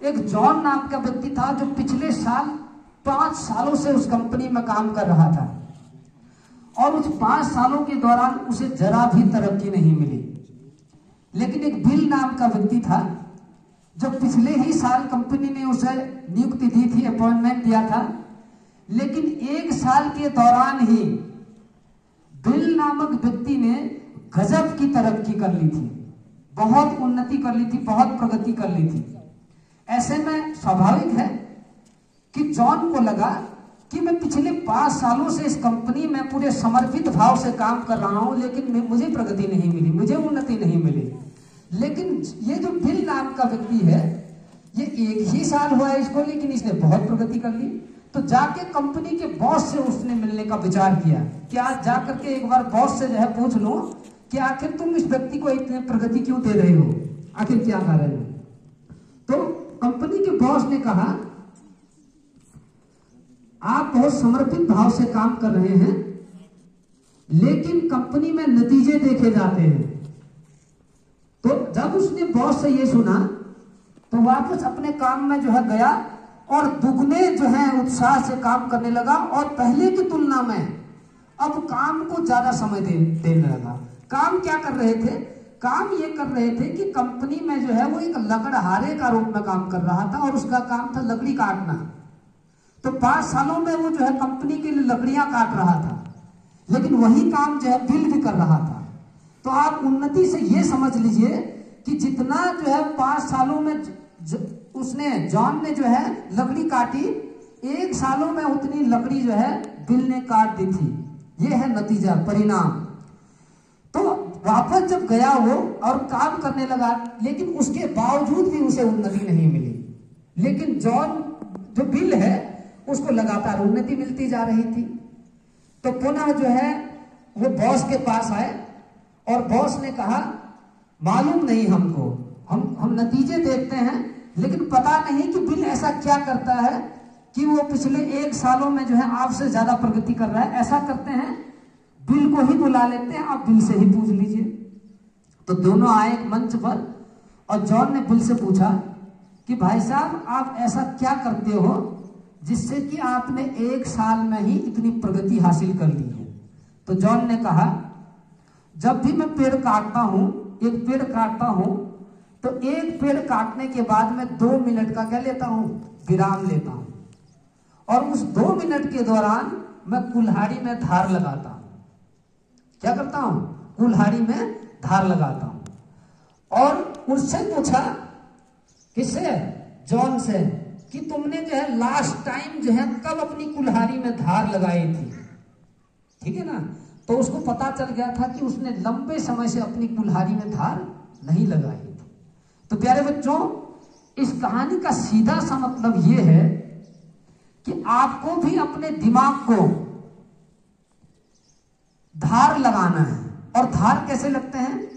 एक जॉन नाम का व्यक्ति था जो पिछले साल 5 सालों से उस कंपनी में काम कर रहा था और उस 5 सालों के दौरान उसे जरा भी तरक्की नहीं मिली। लेकिन एक बिल नाम का व्यक्ति था जो पिछले ही साल कंपनी ने उसे नियुक्ति दी थी, अपॉइंटमेंट दिया था, लेकिन 1 साल के दौरान ही बिल नामक व्यक्ति ने गजब की तरक्की कर ली थी, बहुत उन्नति कर ली थी, बहुत प्रगति कर ली थी। ऐसे में स्वाभाविक है कि जॉन को लगा कि मैं पिछले 5 सालों से इस कंपनी में पूरे समर्पित भाव से काम कर रहा हूं, लेकिन मुझे प्रगति नहीं मिली, मुझे उन्नति नहीं मिली। लेकिन ये जो बिल नाम का व्यक्ति है, ये 1 ही साल हुआ है इसको, लेकिन इसने बहुत प्रगति कर ली। तो जाके कंपनी के बॉस से उसने मिलने का विचार किया कि आज जाकर के एक बार बॉस से जो है पूछ लो कि आखिर तुम इस व्यक्ति को इतनी प्रगति क्यों दे रहे हो, आखिर क्या कारण है। तो कंपनी के बॉस ने कहा, आप बहुत समर्पित भाव से काम कर रहे हैं, लेकिन कंपनी में नतीजे देखे जाते हैं। तो जब उसने बॉस से ये सुना तो वापस अपने काम में जो है गया और दुगने जो है उत्साह से काम करने लगा और पहले की तुलना में अब काम को ज्यादा समय देने लगा। काम क्या कर रहे थे? काम ये कर रहे थे कि कंपनी में जो है वो एक लकड़हारे का रूप में काम कर रहा था और उसका काम था लकड़ी काटना। तो 5 सालों में वो जो है कंपनी के लिए लकड़ियां काट रहा था, लेकिन वही काम जो है बिल भी कर रहा था। तो आप उन्नति से ये समझ लीजिए कि जितना जो है 5 सालों में जॉन ने जो है लकड़ी काटी, 1 सालों में उतनी लकड़ी जो है बिल ने काट दी थी। ये है नतीजा, परिणाम। तो वापस जब गया वो और काम करने लगा, लेकिन उसके बावजूद भी उसे उन्नति नहीं मिली। लेकिन जॉन जो बिल है उसको लगातार उन्नति मिलती जा रही थी। तो पुनः जो है वो बॉस के पास आए और बॉस ने कहा, मालूम नहीं हमको, हम नतीजे देखते हैं, लेकिन पता नहीं कि बिल ऐसा क्या करता है कि वो पिछले 1 सालों में जो है आपसे ज्यादा प्रगति कर रहा है। ऐसा करते हैं, बिल को ही बुला लेते हैं, आप बिल से ही पूछ लीजिए। तो दोनों आए एक मंच पर और जॉन ने बिल से पूछा कि भाई साहब, आप ऐसा क्या करते हो जिससे कि आपने 1 साल में ही इतनी प्रगति हासिल कर ली है। तो जॉन ने कहा, जब भी मैं पेड़ काटता हूं, एक पेड़ काटता हूं, तो एक पेड़ काटने के बाद मैं 2 मिनट का क्या लेता हूं, विराम लेता हूं, और उस 2 मिनट के दौरान मैं कुल्हाड़ी में धार लगाता हूं। क्या करता हूं? कुल्हाड़ी में धार लगाता हूं। और उससे पूछा, किससे? जॉन से, कि तुमने जो है लास्ट टाइम जो है कब अपनी कुल्हाड़ी में धार लगाई थी। ठीक है ना? तो उसको पता चल गया था कि उसने लंबे समय से अपनी कुल्हाड़ी में धार नहीं लगाई थी। तो प्यारे बच्चों, इस कहानी का सीधा सा मतलब यह है कि आपको भी अपने दिमाग को धार लगाना है। और धार कैसे लगते हैं?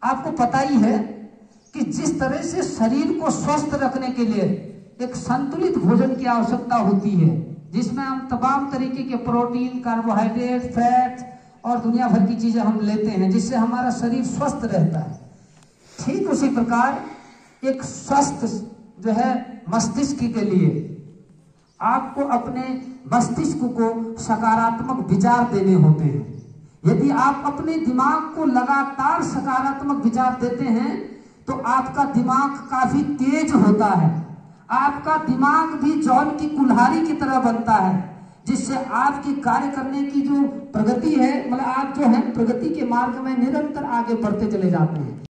आपको पता ही है कि जिस तरह से शरीर को स्वस्थ रखने के लिए एक संतुलित भोजन की आवश्यकता होती है, जिसमें हम तमाम तरीके के प्रोटीन, कार्बोहाइड्रेट, फैट और दुनिया भर की चीजें हम लेते हैं जिससे हमारा शरीर स्वस्थ रहता है, ठीक उसी प्रकार एक स्वस्थ जो है मस्तिष्क के लिए आपको अपने मस्तिष्क को सकारात्मक विचार देने होते हैं। यदि आप अपने दिमाग को लगातार सकारात्मक विचार देते हैं तो आपका दिमाग काफी तेज होता है। आपका दिमाग भी जॉन की कुल्हाड़ी की तरह बनता है, जिससे आपकी कार्य करने की जो प्रगति है, मतलब आप जो है प्रगति के मार्ग में निरंतर आगे बढ़ते चले जाते हैं।